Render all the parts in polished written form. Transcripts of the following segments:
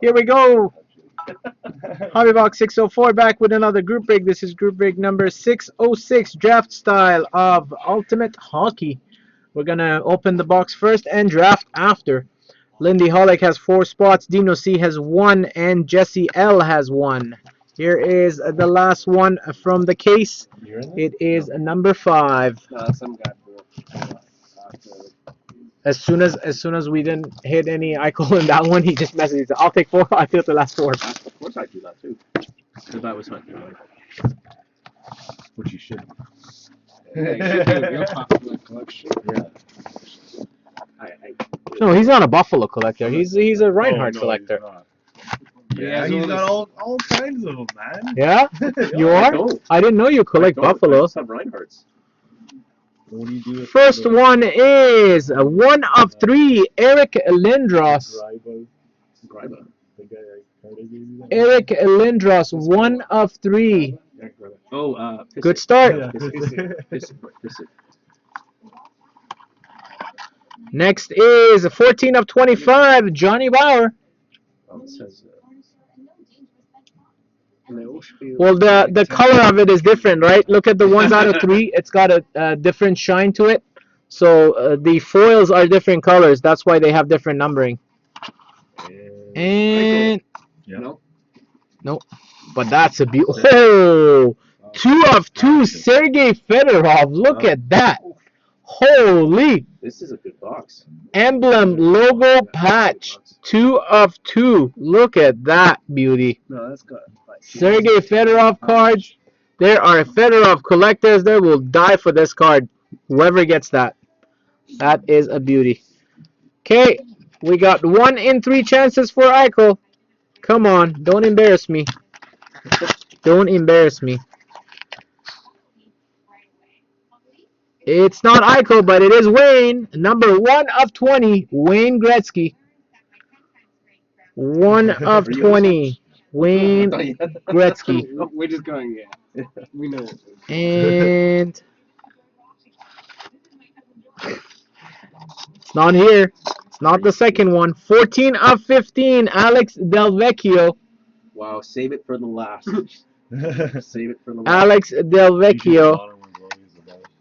Here we go. HOBBYBOX604 back with another group break. This is group break number 606, draft style of Ultimate Hockey. We're going to open the box first and draft after. Lindy Hollick has 4 spots, Dino C has 1, and Jesse L has 1. Here is the last one from the case. It is number 5. Some guy As soon as we didn't hit any Eichel in that one, he just messaged. I'll take 4. I feel the last 4. Of course I do that too. Because I was hunting Which you should. Yeah, you should do your popular collection. Yeah. No, he's not a Buffalo collector. He's a Reinhardt collector. Yeah, he's got all kinds of them, man. Yeah? You are? I didn't know you collect Buffalo. Some Reinhardts. What do you do with First one is 1 of 3, Eric Lindros. Eric Lindros, 1 of 3. Oh, Good start. Piss it. Next is 14 of 25, Johnny Bauer. Oh, it says, Well, the color of it is different, right? Look at the ones out of 3. It's got a different shine to it. So the foils are different colors. That's why they have different numbering. And nope. But that's a beautiful. Oh, 2 of 2, Sergei Fedorov. Look at that. Holy. This is a good box. Emblem logo patch. 2 of 2. Look at that beauty. No, that's good. Sergei Fedorov cards. There are Fedorov collectors that will die for this card. Whoever gets that. That is a beauty. Okay, we got 1 in 3 chances for Eichel. Come on, don't embarrass me. Don't embarrass me. It's not Eichel, but it is Wayne. Number 1 of 20, Wayne Gretzky. 1 of 20, Wayne Gretzky. We're just going, yeah. We know. And it's not here. It's not the second one. 14 of 15, Alex Delvecchio. Wow, save it for the last. Save it for the last. Alex Delvecchio.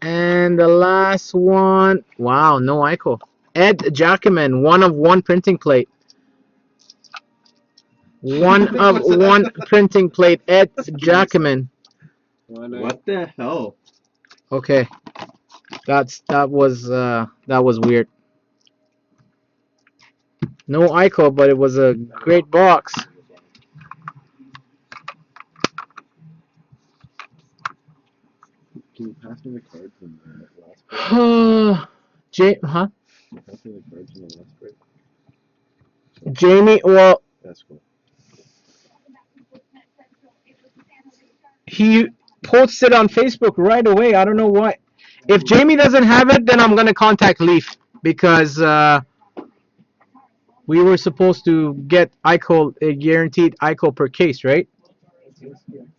And the last one, wow, no Eichel. Ed Jacquemin, 1 of 1 printing plate. 1 of 1 printing plate, Ed Jacquemin. What the hell? Okay, that was weird. No Eichel, but it was a great box. Can you pass me the card from the last break? Huh? Can you pass me the card from the last break? Jamie, well, That's cool. he posted on Facebook right away. I don't know why. If Jamie doesn't have it, then I'm gonna contact Leaf because we were supposed to get Eichel, a guaranteed Eichel per case, right?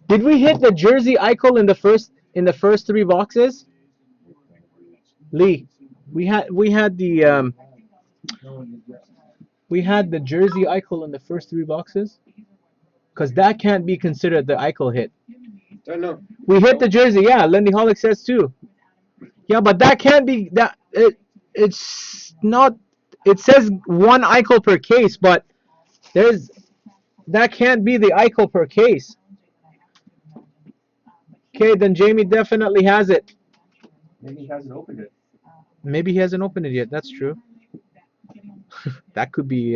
Did we hit the jersey Eichel in the first 3 boxes? Lee, we had the jersey Eichel in the first 3 boxes, because that can't be considered the Eichel hit. No. We hit the jersey, yeah. Lindy Hollick says too. Yeah, but that can't be that. It's not. It says 1 Eichel per case, but that can't be the Eichel per case. Okay, then Jamie definitely has it. Maybe he hasn't opened it. Maybe he hasn't opened it yet. That's true. That could be.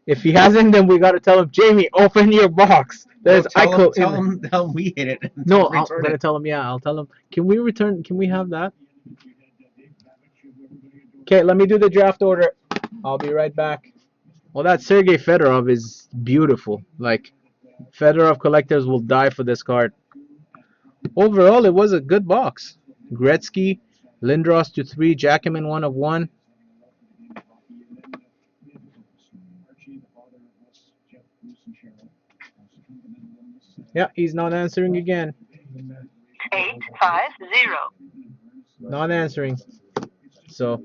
If he hasn't, then we gotta tell him, Jamie, open your box. There's Eichel. Tell him we hit it. No, I'm gonna tell him. Yeah, I'll tell him. Can we return? Can we have that? Okay, let me do the draft order. I'll be right back. Well, that Sergei Fedorov is beautiful. Like, Fedorov collectors will die for this card. Overall, it was a good box. Gretzky, Lindros to 3, Jacquemin 1 of 1. Yeah, he's not answering again. 850. Not answering. So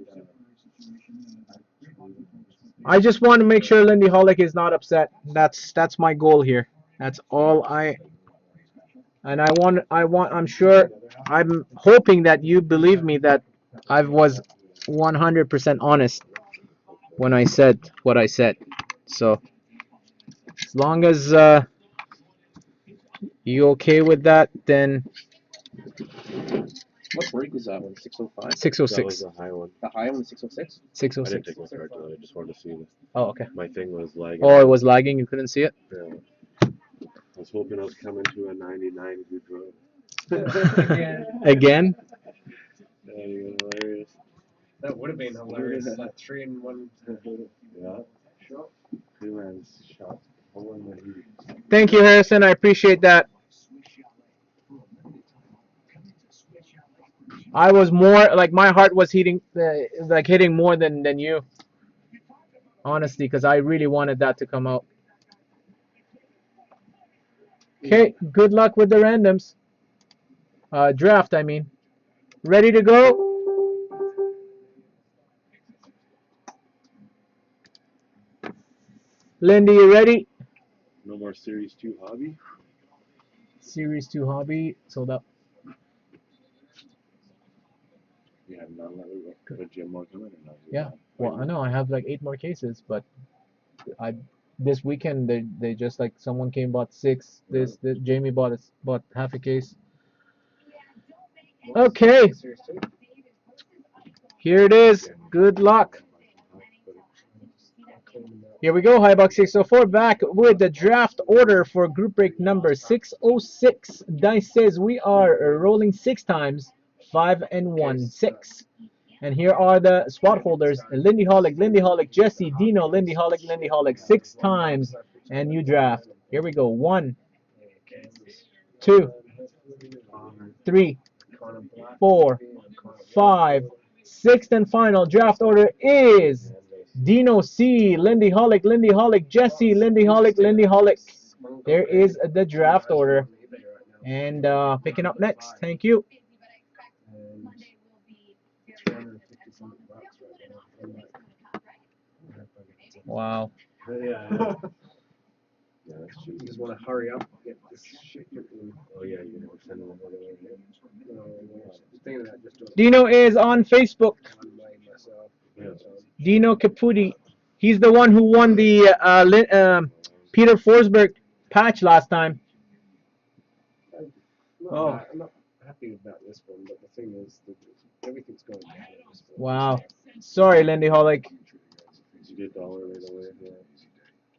I just want to make sure Lindy Hollick is not upset. That's my goal here. That's all I'm sure, I'm hoping that you believe me that I was 100% honest when I said what I said. So as long as you okay with that, then What break was that one? 605? That was 606. the high one. The high one, 606? I didn't 606. take my card till I just wanted to see this. Oh, okay. My thing was lagging. Oh, it was lagging. You couldn't see it. Yeah. I was hoping I was coming to a 99 good draw. Again. That'd be hilarious. That would have been hilarious. Like 3 in 1. Yeah. Two man's shot. Thank you, Harrison. I appreciate that. I was more like my heart was hitting more than you. Honestly, because I really wanted that to come out. Okay, good luck with the randoms. Draft, I mean. Ready to go? Lindy, you ready? No more Series 2 hobby? Series 2 hobby sold out. Yeah, not let it go. But you have more coming or not? Yeah. Well, I know I have like 8 more cases, but this weekend they just like someone came bought 6. This Jamie bought half a case. Okay. Here it is. Good luck. Here we go, HOBBYBOX604 back with the draft order for group break number 606. Dice says we are rolling 6 times, 5 and 1, 6. And here are the spot holders: Lindy Hollick, Jesse, Dino, Lindy Hollick, 6 times, and you draft. Here we go. 1, 2, 3, 4, 5, 6th and final draft order is Dino C, Lindy Hollick, Jesse, Lindy Hollick. There is the draft order. And picking up next. Thank you. Wow. Yeah, that's true. You just want to hurry up and get this shit. Oh, yeah, you're going to send them over there. Dino is on Facebook. Yeah. Dino Caputi. He's the one who won the Peter Forsberg patch last time. Oh, I'm not happy about this one, but the thing is that everything's going down. Wow. Sorry, Lindy Hollick. You get dollar right away. Yeah.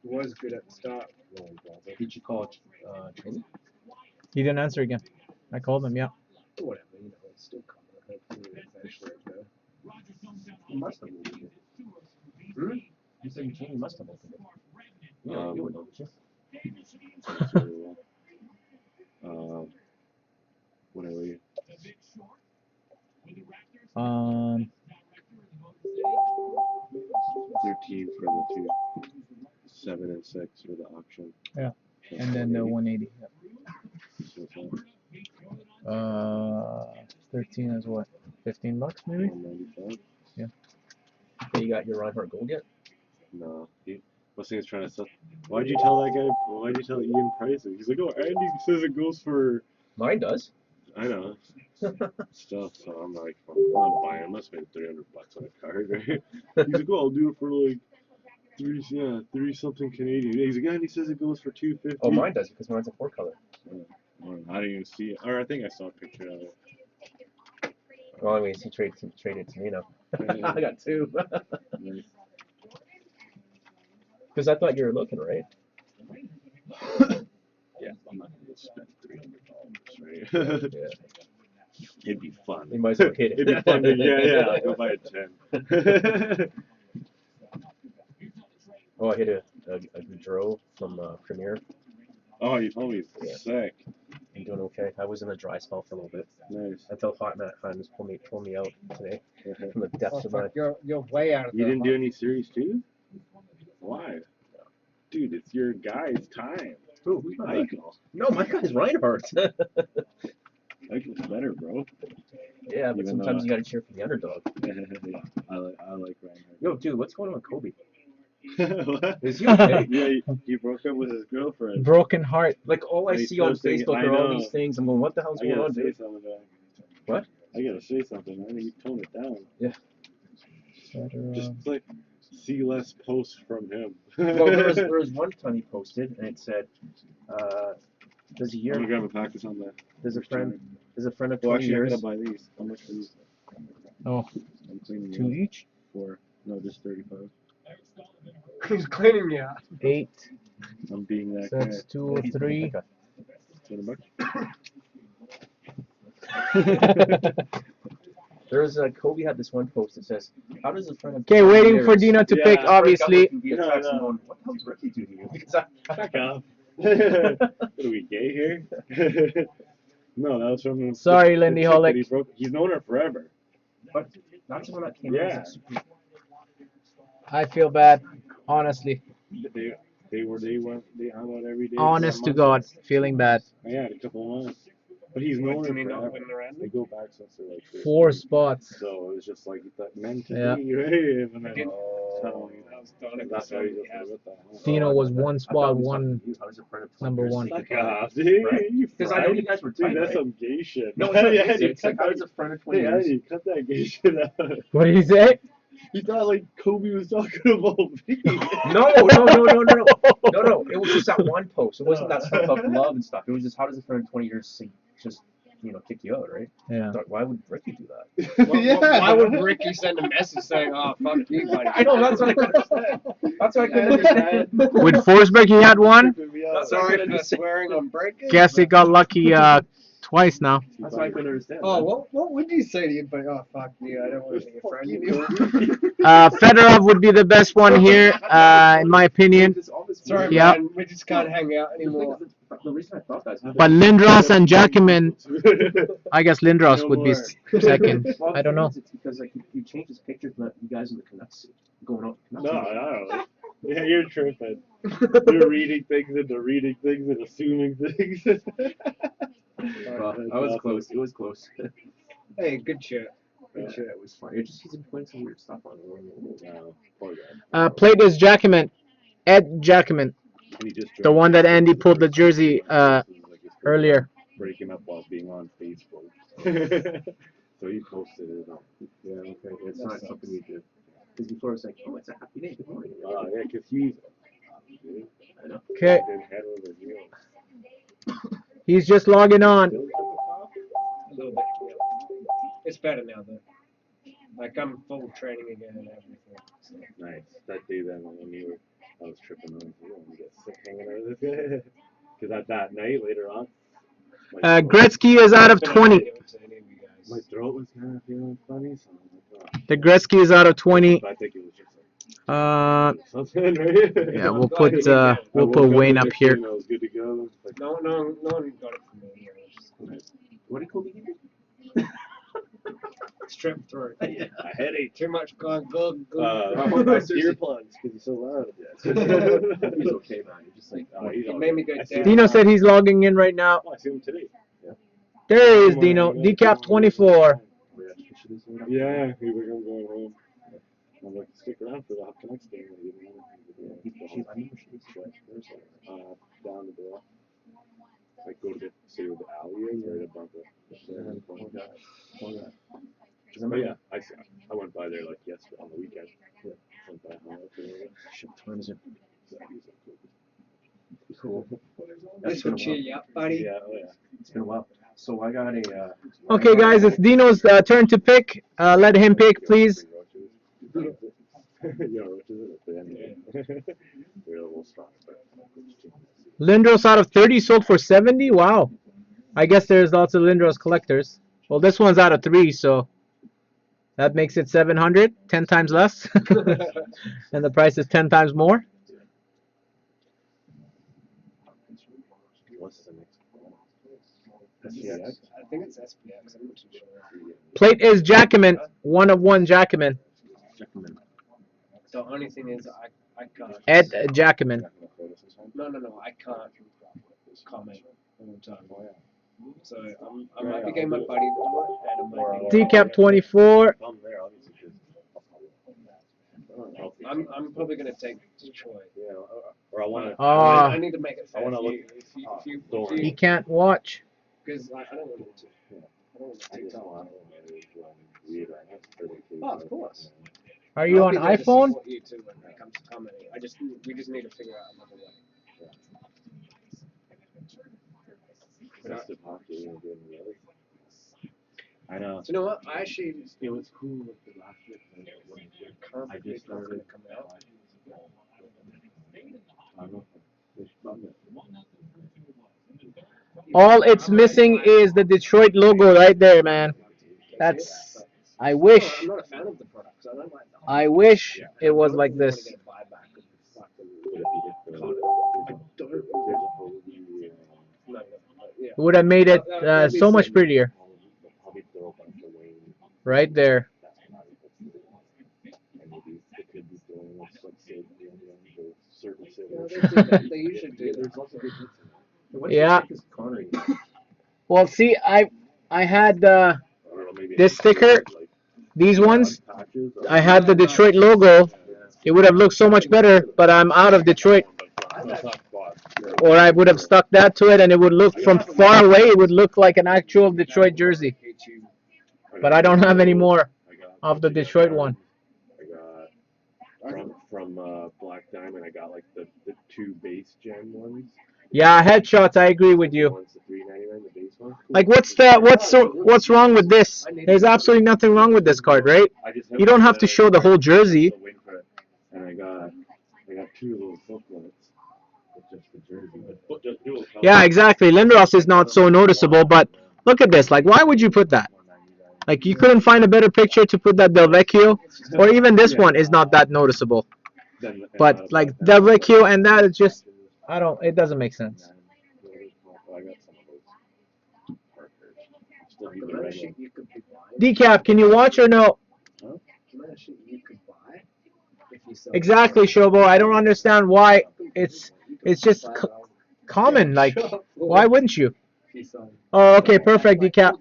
It was good at the start. Did you call Trini? He didn't answer again. I called him, yeah. Whatever, you know, it's still coming. Hopefully, eventually, You must have moved it. You said Trini must have opened it. Yeah, you would know, wouldn't you? What are you? 13 for the 2. 7 and 6 for the auction. Yeah. And then the 180. Yeah. 13 is what? $15 maybe? 195. Yeah. Okay, you got your Reinhardt gold yet? No. What's he trying to sell? Why'd you tell that guy? Why'd you tell Ian prices? He's like, oh, Andy says it goes for. Mine does. I know. Stuff. So I'm like, I'm buying. I must have made $300 on a card, right? He's like, oh, I'll do it for like 30 something Canadian. He's like, yeah, and he says it goes for $250. Oh, mine does because mine's a 4 color. I didn't even see it, or I think I saw a picture of it. Well, anyways, he traded to me now. I got 2. Because I thought you were looking, right? Yeah, I'm not gonna spend $300, right? Yeah. It'd be fun. You might as well hit it. It'd be fun to, yeah, I'll go buy a 10. Oh, I hit a Goudreau from Premier. Oh, you told me Yeah. sick. I'm doing okay. I was in a dry spell for a little bit. Nice. Until Hot Matt finally pulled me out today from the depths of my. You're way out of You the didn't do any series 2? Why? Dude, it's your guy's time. Who? Who's my guy? Michael. No, my guy's Reinhardt. Michael's better, bro. Yeah, but Even sometimes though- you gotta cheer for the underdog. I like Reinhardt. Yo, dude, what's going on with Kobe? What? Is he okay? Yeah, he broke up with his girlfriend. Broken heart. Like all I He's see on posting- Facebook I are all know. these things. I'm going, what the hell's I going gotta on, say dude? something, man. What? I gotta say something, man. You tone it down. Just like see less posts from him. Well, there was one time he posted, and it said, "There's a I'm year, gonna grab a pack or something. there's a friend of Well, 20 actually, I'm years." gonna buy these. How much are these? Oh, I'm cleaning 2 you. each? Four. No, just 35. He's cleaning me out. 8. I'm being that So guy. that's 203. 200 bucks? There's Kobe had this one post that says, "How does a friend of Okay, 20 waiting for years Dino to Yeah, pick, break break up obviously. with you via No, text?" no. I'm going, what the hell's Ricky do to you? Because I Back up. What are we, gay here? No, that was from him. Sorry, The Lindy chick that Holick. he broke. He's known her forever. but that's the one that came Yeah. out. I feel bad, honestly. They hung out every day. for Honest a to month. God, feeling bad. Yeah, a couple of months. But he's known her Did he not forever. win the round? They go back since they're like 15. 4 spots. So it was just like that meant to Yeah. be, right? And then, Didn't- so, That was Donna that's how he just yeah. like, what the hell? Dino was 1 I spot, thought he was 1. talking to you. I was a friend of 20 Number years. one. Fuck off, dude. Right? You Because I know you guys were Dude, tight, that's right? some gay shit. No, it's not Yeah, basic. you It's like cut I was that- a friend of 20 Hey, years. Eddie, cut that gay shit out. What did he say? You thought like Kobe was talking about me. No. No, it was just that one post. It wasn't that stuff about love and stuff. It was just, how does a friend of 20 years say, just, kick you out, right? Yeah. I thought, why would Ricky do that? Why would Ricky send a message saying, "Oh, fuck you, buddy"? I know, that's what I couldn't understand. That's what I couldn't understand. With Forsberg, he had 1. That's Sorry for swearing on breakers. Guess he got lucky twice now. That's what I couldn't understand. Oh, man. what would you say to you? But fuck you, I don't want to be a friend anymore. Fedorov would be the best one here, in my opinion. Sorry, Yeah. man, we just can't hang out anymore. The reason I thought that is But Lindros and Jacquemin, I guess Lindros would be second. Well, I don't know. It's because like you changed his picture from you guys in the Canucks going out. The No, Canucks. I don't know. Yeah, you're tripping. You're reading things and assuming things. Well, I was close. It was close. Hey, good shirt. Good shit. It was fun. It just he's been putting some weird stuff on. No, poor guy. Plate is Jacquemin. Ed Jacquemin. And he just The one that Andy pulled the jersey earlier. breaking up while being on Facebook. So he posted it. Yeah, okay. It's not something we do. Because before it's like, oh, it's a happy day. Good morning. Yeah, because he's. I know. Okay, Been head over heels. he's just logging on. A little bit. Yeah. It's better now, though. Like, I'm full training again and everything. So. Nice. That day then when you were, I was tripping on you and you get sick hanging out with this guy. Because at that night later on, Gretzky is out of 20. my throat was kind of feeling funny, so I was like, oh. The Gretzky is out of 20. I think it was just like something, right? Yeah, we'll glad put you did that. we'll put Wayne up here. I was good to go. Like, No one got it from me. What did Kobe do? Strep throat. a headache. Too much gone good. Earplugs because he's so loud. He's okay, man. You're just like, He's It all made me good. go I see down. him. Dino said he's logging in right now. Oh, I see him today. There he is, Dino. Decap 24. Yeah, we were going home. I'm like, stick around for the next game. Down the block. Like, go to the see where the alley is, right above it. But yeah, I went by there like yesterday on the weekend. Yeah. Went by home. Shit, what time is it? Cool. This will cheer you up, buddy. Yeah, oh yeah. It's been a while. So I got a. Okay, guys, it's Dino's turn to pick. Let him pick, please. Yeah, roaches at the end. They're a little strong, but Lindros out of 30 sold for 70. Wow. I guess there's lots of Lindros collectors. Well, this one's out of 3, so that makes it 700, 10 times less. And the price is 10 times more. what's the next one? I think it's SPX. I'm not too sure. Plate is Jacquemin. 1 of 1 Jacquemin. The only thing is, I can't. Ed Jacquemin. No, I can't comment all the time. So I might be getting my buddy to do it, and I might be. Decap 24. I'm there, obviously. healthy. I'm probably gonna take Detroit. Yeah, or I want to. I need to make it fair. I wanna for look- you. If you, don't He can't watch. because I don't want to. I don't want I to just tell. want to read right now. Oh, of course. Are you I'll on be there to iPhone? support you too when it comes to comedy. We just need to figure out another way. Festive hockey and doing the other. I know. So you know what? I actually It was cool with the last year. can't I believe just that's gonna started. come out. I don't know. Fish bucket. All it's missing is the Detroit logo right there, man. That's. I I'm wish. not a fan of the product. 'Cause I don't like the I wish it was like I wanna this. get a buyback of the fucking But if you get the, I don't. there's a Hobby, No, yeah. It would have made it That'd be so much same. prettier. Hobby throw a bunch of Wayne. Right there. And maybe it could be throwing us like say or certain Yeah, cities. they do that. They usually do There's that. lots of good hits in there. What's Yeah. the sickest Connor? Well, see, I had I don't know, maybe this sticker, like these ones. patches or I had the Detroit logo. It would have looked so much better, but I'm out of Detroit. no, it's not squad. Or I would have stuck that to it, and it would look from far away. It would look like an actual Detroit jersey. But I don't have any more of the Detroit one. I got from Black Diamond. I got like the two base gem ones. Yeah, headshots. I agree with you. One's the $3.99, the base one. Like, what's wrong with this? There's absolutely nothing wrong with this card, right? I just You don't have to show the whole jersey. And I got two little booklets with just the jersey, but just dual color. Yeah, exactly. Lindros is not so noticeable, but look at this. Like, why would you put that? Like, you couldn't find a better picture to put that Del Vecchio, or even this one is not that noticeable. But like Del Vecchio and that is just, it doesn't make sense. I got some of those Parkers. Still The need the amount of red shit one. you could be buying. Decap, can you watch or no? The amount of shit you could buy if you sell. Exactly, Shobo. I don't understand why it's just common. Like, why wouldn't you? Oh, okay, perfect, Decap.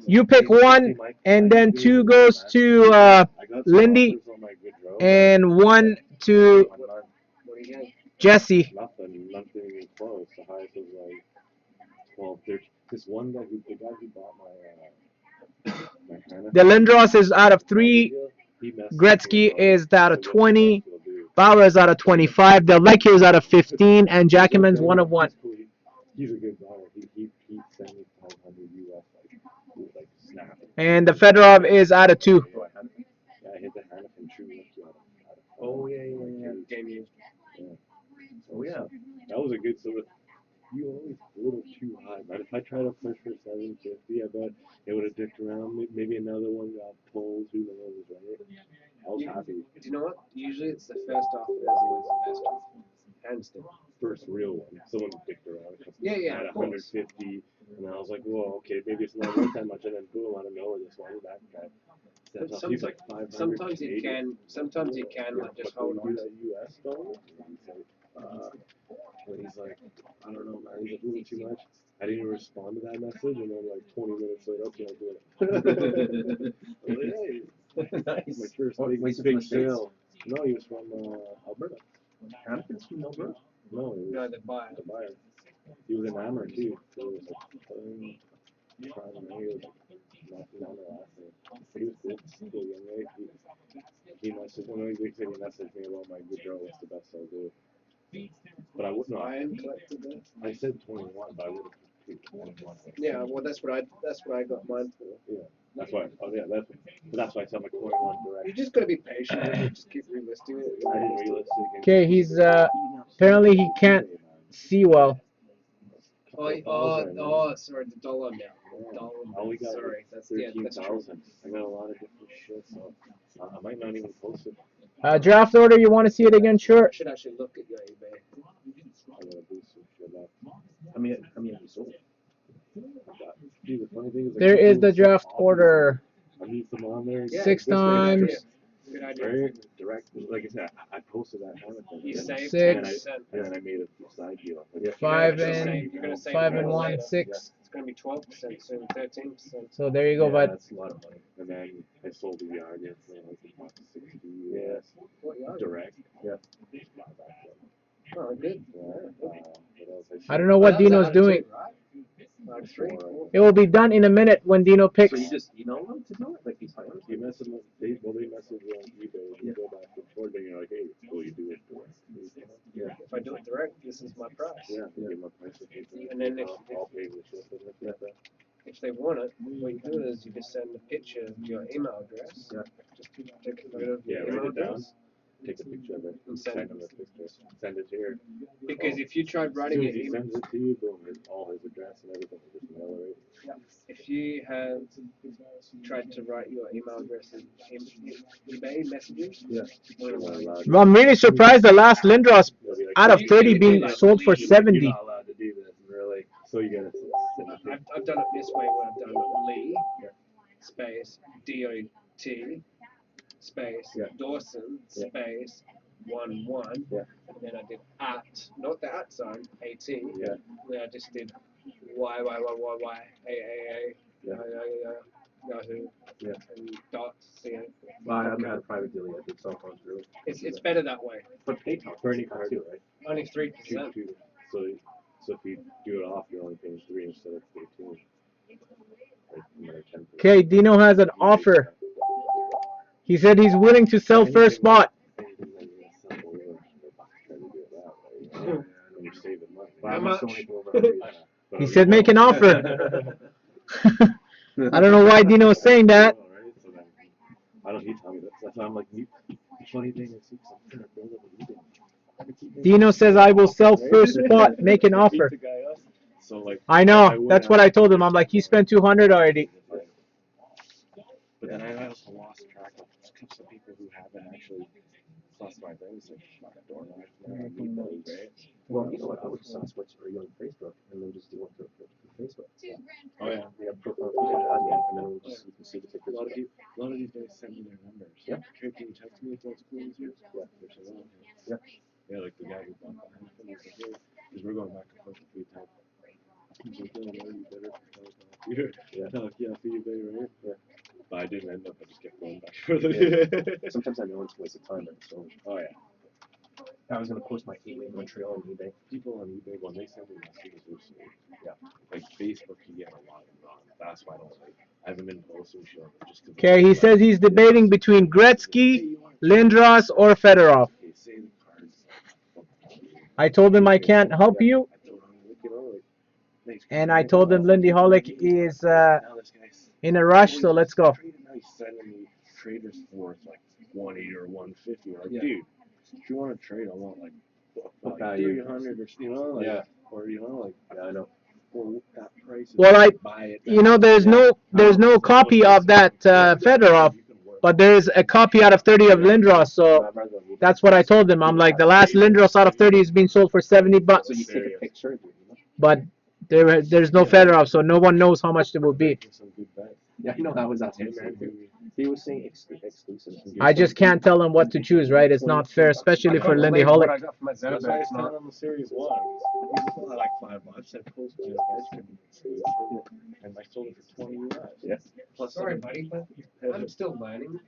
You pick one, and then two goes to Lindy, and one to What do you get? Jesse. Nothing even close. The highest was like 12, 13. This one guy the guy who bought my Hannah. The Lindros is out of 3. He messed Gretzky with me is out of about 20. what he'll do. Bauer is out of 25. Del Vecchio is out of 15. And Jackman's 1 of 1. He's a good buyer. He sent me 500 US like snap. And the Fedorov is out of 2. Yeah, I hit the Hannah from True Lucky out of Oh yeah. Game used. Oh yeah. That was a good sort of. You always a little too high, but if I tried to push for 750, I bet it would have dicked around. Maybe another one got pulled. Who knows, right? I was happy. Do you know what? Usually it's the first offer that's always the best offer. Hands down. First real one. Someone dicked around. Yeah, At of course. 150, and I was like, whoa, okay, maybe it's not worth that much. And then boom, out of nowhere, this one, that guy. But That's he's like 500. sometimes you can like just hold on to. US dollar. But he's like, I don't know, man. He's like, a little too much. I didn't even respond to that message, and then like 20 minutes later, okay, I'll do it. Nice. My first What, was it big from the States? sale. No, he was from Alberta. Hamptons from Alberta? No, he No, was the buyer. the buyer. He was enamored too. So it was like, trying to know, he was like, not my last name. But he was cool young guy. He messaged, one of the big things he messaged me about my good girl, what's the best I'll do. But I wouldn't know. I am collected that. I said 21, but I would have picked 21. Yeah, well that's what I got mine for. Yeah, that's why. Oh yeah, that's why I said my 21 direct. You just gotta be patient with it, just keep relisting it. I didn't realist it. Okay, he's apparently he can't see well. Sorry, the dollar amount. All we got Sorry, was that's that's true. 13,000. I got a lot of different shit, so I might not even post it. Draft order, you want to see it again? Sure. I should actually look at your eBay. I'm gonna do some shit up. How many have you sold? Dude, the funny thing is, There is the draft order. I need them on there. Yeah, 6 good times. idea. Good idea. Very direct. Like I said, I posted that Hamilton. You saved 6. 10%. And then I made a side deal. Like, 5 You're and gonna save 5 and more 1, later. 6. It's going to be 12% soon, 13%. So there you go, Yeah, bud. that's a lot of money. And then I sold the yard yesterday, like about 60 Yeah. What yard? direct. Yeah. Oh, good. What else? I don't know what That was Dino's out of two, doing. right? Out of three, four. It will be done in a minute when Dino So picks. you just email them to do it? Like these items? You message them, they message you on eBay, you go back and forth, and you're like, hey, will you do it direct? Yeah. If I do it direct, this is my price. Yeah, Yeah. give my price with it. And then I'll pay the shipping like that. if they want it, what you do is you just send a picture of your email address. Yeah. Just take a photo of Yeah, your write email it down. address. Take a picture of it, And send send him a picture, send it here. Because if you tried As writing soon your as he email, sends it to you, boom, it's all his address and everything, just mail it right. if you have tried to write your email address in eBay messages, Yeah. you're not allowed. Well, I'm really surprised the last Lindros out of 30 being sold for You're 70. not allowed to do this, really. So you gotta send it to I've done it this way where I've done Lee, space, DOT, space, Yeah. Dawson, Yeah. space, 11, Yeah. and then I did at, not the at sign, AT, Yeah. then I just did Y, A, Yeah. Yahoo, Yeah. and dot, CA. Well, I haven't had a private deal yet. It's all gone through. It's better that way. But PayPal for any card too, right? Only 3%. two. So if you do it off, you're only paying 3 instead of 18. Like another 10%. Okay, Dino has an offer. He said he's willing to sell first spot. Anything that you're gonna sell below, try to do it that way. And you're saving money. How much? But He said make an offer. I don't know why Dino is saying that. Right? So then, I don't need to tell me that. That's why I'm like, the funny thing is, I'm trying to build up a meeting. Dino says I will sell first spot, make an offer. So like, I know, that's what I told him. I'm like, he spent 200 already. But then I also lost track of some people who haven't actually plus my things like door knocks. I need those, right? Well, you know what? I would just switch for you on Facebook and then just do it for Facebook. Oh yeah. We have profile picture and then we'll just, you can see the A pictures. lot of these guys send me their numbers. Yeah. Can you text me if that's cool with you? Yeah. Yeah. Yeah, like the guy who bought behind him, he's like, hey, because we're going back and forth a few times. He's like, oh, no, you better Yeah. yeah, for eBay, right? Yeah. But I didn't end up, I just kept going back and forth. Sometimes I know it's a waste of time, but so Oh yeah. I was gonna post my email in Montreal on eBay. People on eBay, when they send me messages, they're saying, Yeah. like Facebook, you get a lot of them. That's why I don't like. I haven't been posting shit just because. Okay, he says he's debating between Gretzky, Lindros, or Fedorov. Okay, say the cards. I told him I can't help you, I told him, look, you know, like, thanks, and I told him Lindy Hollick is now this guy's in a rush, so let's go. now he's sending me traders worth like 180 or 150. Like, Yeah. dude, if you want to trade, I want like value. 300 or you know, like, Yeah. or you know, like Yeah, I know. well, that price. Is Well, buy it. you know, there's no copy of that Fedorov, but there's a copy out of 30 of Lindros, so that's what I told him. I'm like, the last Lindros out of 30 is being sold for 70 bucks, So you take a picture, but there's no Fedorov, so no one knows how much it will be. Some good bets. Yeah, you know that was Hey, asking. man, He was saying exclusive. I just can't tell him what to choose, right? It's not fair, especially for Lindy What I Hollick. got for my that's why Zenobit, I it's not. stand on the series one. It's not like $5. I posted it. Guys couldn't see it. And I sold it for 20 US. Yeah. Plus Sorry, some- buddy, but I'm still learning.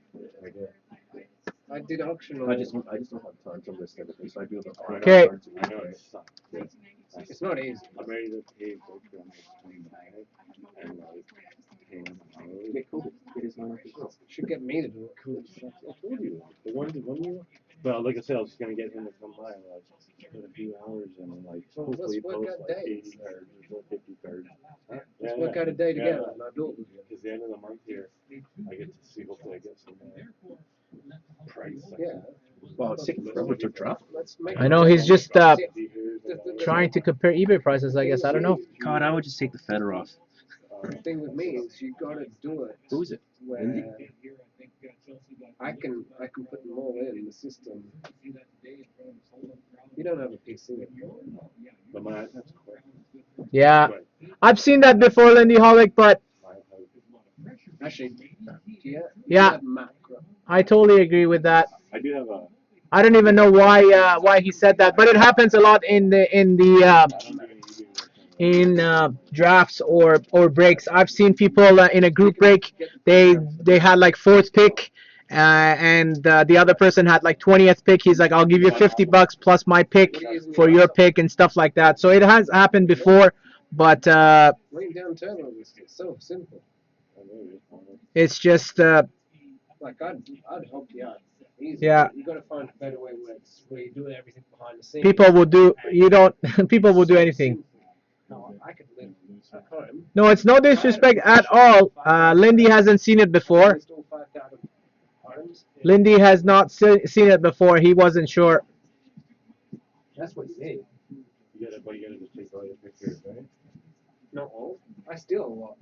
I did auction on I just don't have time to list everything, so I do the. Okay. I know it sucks. It's not easy. I'm ready to pay Boca almost 29 and like pay him an hour. Get COVID. It is not official. Should get me to do it. Cool. I told you. The one you. But like I said, I was just gonna get him to come by and like put a few hours in and like Well, hopefully let's work post out like days. 80 cards or 50 cards. Huh? Let's work out a day together and I'll do it with you. Because the end of the month here, I get to see. Hopefully, I get some price. Yeah. Well, it's taking forever to drop. Let's make I know it. he's just Trying trying to compare eBay prices, I guess. I don't know. God, I would just take the feather off. The thing with me is you gotta do it Who is it? where I can put them all in the system. You don't have a PC. But my iPad's quick. Yeah, I've seen that before, Lindy Hollick, but Actually, do you Yeah. have macro? I totally agree with that. I do have a. I don't even know why he said that, but it happens a lot in the I don't do any eBay work in drafts or breaks. I've seen people in a group break. They had like fourth pick, and the other person had like 20th pick. He's like, I'll give you $50 plus my pick for your pick and stuff like that. So it has happened before, but Laying down turbo is so simple. it's just Like I'd help you out. Easy. yeah. You gotta find a better way where you're doing everything behind the scenes. People will do you don't people will do anything. No, I could live at home. No, it's no disrespect at all. Lindy hasn't seen it before. Install 5,000 homes. Lindy has not seen it before. He wasn't sure. That's what you need. You gotta just take all your pictures, right? Not all. I steal a lot.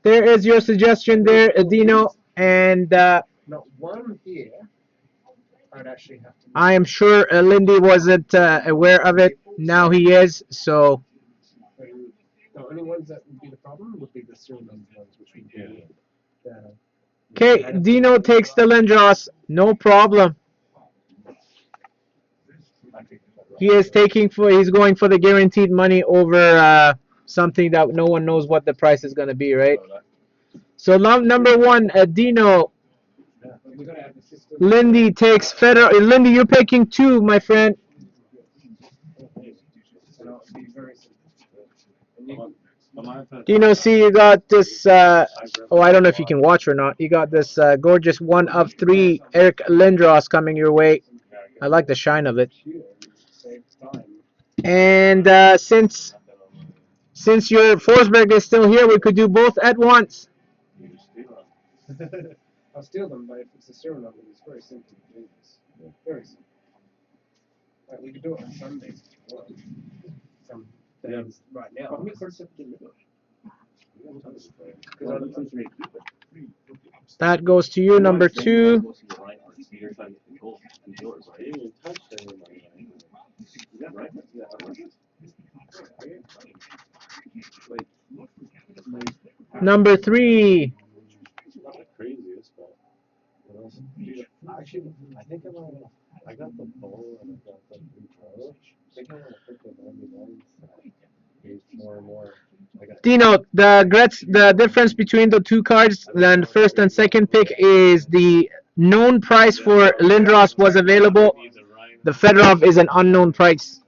There is your suggestion there, Dino, and Not one here. I'd actually have to. I am sure Lindy wasn't aware of it. Now he is. So The only ones that would be the problem would be the serial ones, which would be the. okay, Dino takes the Lindros. No problem. He's going for the guaranteed money over something that no one knows what the price is going to be, right? So number one, Dino. Lindy takes Federal. Lindy, you're picking two, my friend. Dino, see, you got this. Oh, I don't know if you can watch or not. You got this gorgeous 1 of 3 Eric Lindros coming your way. I like the shine of it. And since your Forsberg is still here, we could do both at once. I'll steal them, but if it's a serial number, it's very simple to do this. Very simple. Like, we could do it on Sundays. Some days right now. How many cards have you been That goes to you, number 2. Number 3. Not the craziest, but what else? Actually, I think I got the bowl and I got the 3 draws. I think I want to pick the 99 more and more. Dino, the difference between the two cards, then first and second pick, is the known price for Lindros was available. The Fedorov is an unknown price.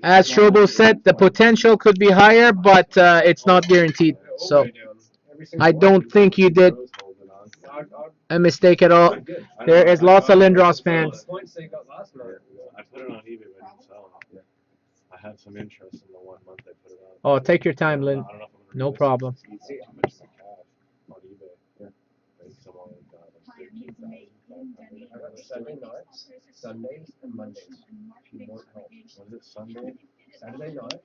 As Shobo said, the potential could be higher, but it's not guaranteed. So I don't think you did a mistake at all. There is lots of Lindros fans. I put it on eBay, but I didn't sell it. I had some interest in the 1 month I put it on. Oh, take your time, Lynn. I don't know if I'm gonna No do this. problem. It's too much for cash on eBay. Yeah. I think someone got like 13,500. I got Saturday nights, Sundays, and Mondays. If you want help. Was it Sunday? Saturday night,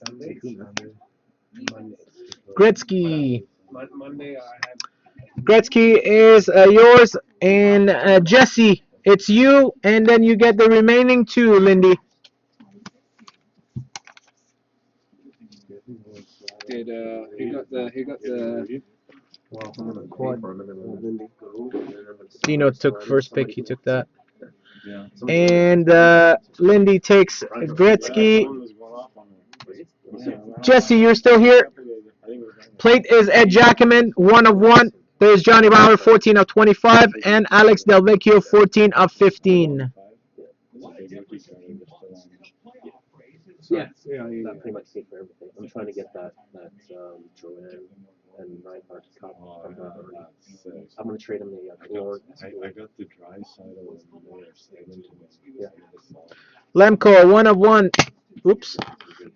Sundays, Mondays. Gretzky. Monday I have. Gretzky is yours, and Jesse, it's you, and then you get the remaining 2, Lindy. Did he got the Dino took first pick, he took that. And Lindy takes Gretzky. Jesse, you're still here. Plate is Ed Jackaman, 1 of 1. There's Johnny Bauer, 14 of 25, and Alex Delvecchio, 14 of 15. Yeah, that's pretty much safe for everything. I'm trying to get that Joanne and Reinhardt cup. I'm gonna trade him the Lord. I got the dry side of the mortar statement. Yeah. Lemko, 1 of 1. Oops.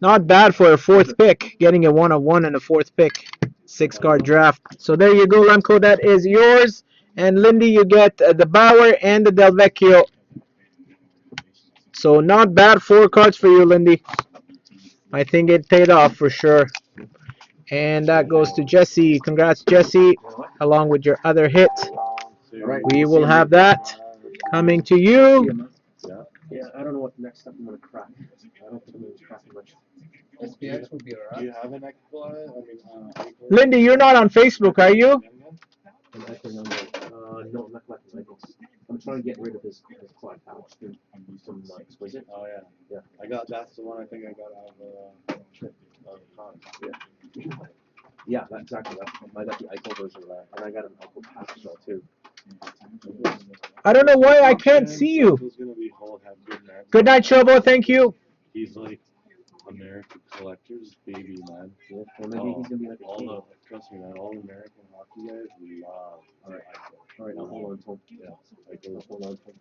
Not bad for a 4th pick. Getting a 1 of 1 and a 4th pick. 6-card draft. So there you go, Lemko. That is yours. And Lindy, you get the Bauer and the Delvecchio. So not bad 4 cards for you, Lindy. I think it paid off for sure. And that goes to Jesse. Congrats, Jesse, along with your other hit. We will have that coming to you. Yeah, I don't know what next step I'm gonna crack. I don't think I'm gonna crack much. SPX would be Do alright. you have an exploit? Lindy, you're not on Facebook, are you? No, I'm not collecting labels. I'm trying to get rid of his quad pouch. some exquisite. Oh yeah. Yeah. That's the one I think I got out of Con. Yeah. Yeah, that's exactly. I got the Eichel version of that, and I got an Eichel pack shell too. I don't know why I can't see you. Who's gonna be whole have good man. Good night, Shobo. Thank you. He's like American collectors, baby man. Yeah. Well, maybe he's gonna be like a king. Trust me, man. All American hockey guys love. All right, now hold on to him. Yeah. Hold on to him.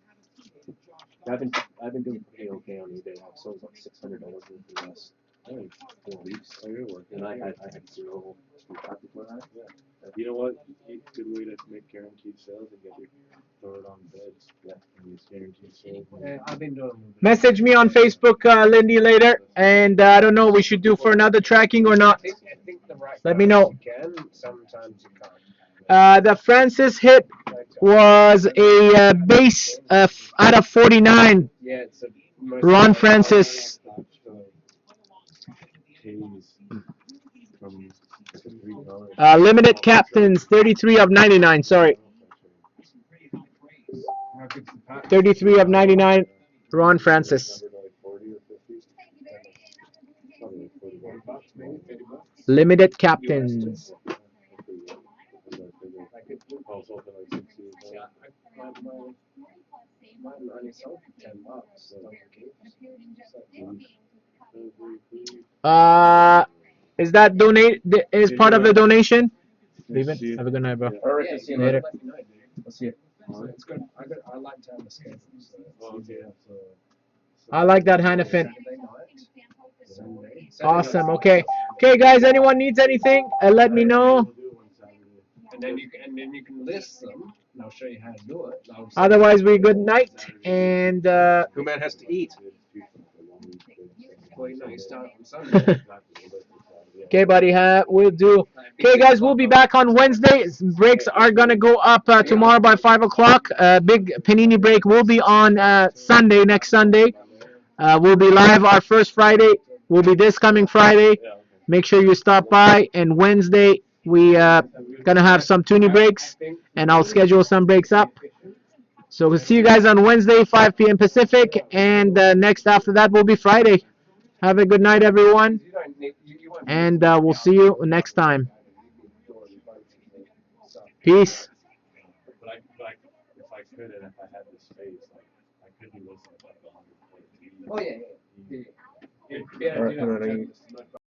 I've been doing pretty okay on eBay. I've sold like $600 worth in the last 4 weeks. Oh, you're working. And I had zero back before that. Yeah. You know what? Good way to make guaranteed sales and get your throw it on bids. Yeah. And it's guaranteed sales. I've been doing. Message me on Facebook, Lindy, later. And I don't know, we should do for another tracking or not. I think the right Let me know. You can, sometimes you can't. The Francis hit was a base out of 49. Yeah, it's a Ron Francis. Limited captains, 33 of 99. Sorry. 33 of 99. Ron Francis. Limited captains. Is that donate? Is part of the donation? Leave it. Have a good night, bro. Later. Let's see it. It's good. I like to have a schedule. I like that Hannafin. Awesome. Okay. Okay, guys. Anyone needs anything? Let me know. And then you can list them. And I'll show you how to do it. Otherwise, we good night. And Who man has to eat? Well, you start on Sunday. okay, buddy. We'll do. Okay, guys. We'll be back on Wednesday. Breaks are gonna go up tomorrow by 5 o'clock. Big Panini break will be on Sunday, next Sunday. We'll be live our first Friday. Will be this coming Friday. Make sure you stop by. And Wednesday we gonna have some Toonie breaks, and I'll schedule some breaks up. So we'll see you guys on Wednesday, 5 p.m. Pacific, and next after that will be Friday. Have a good night, everyone, and we'll see you next time. Peace. But if I could and if I had the space, I could be listening to like 100 Oh yeah. Alright,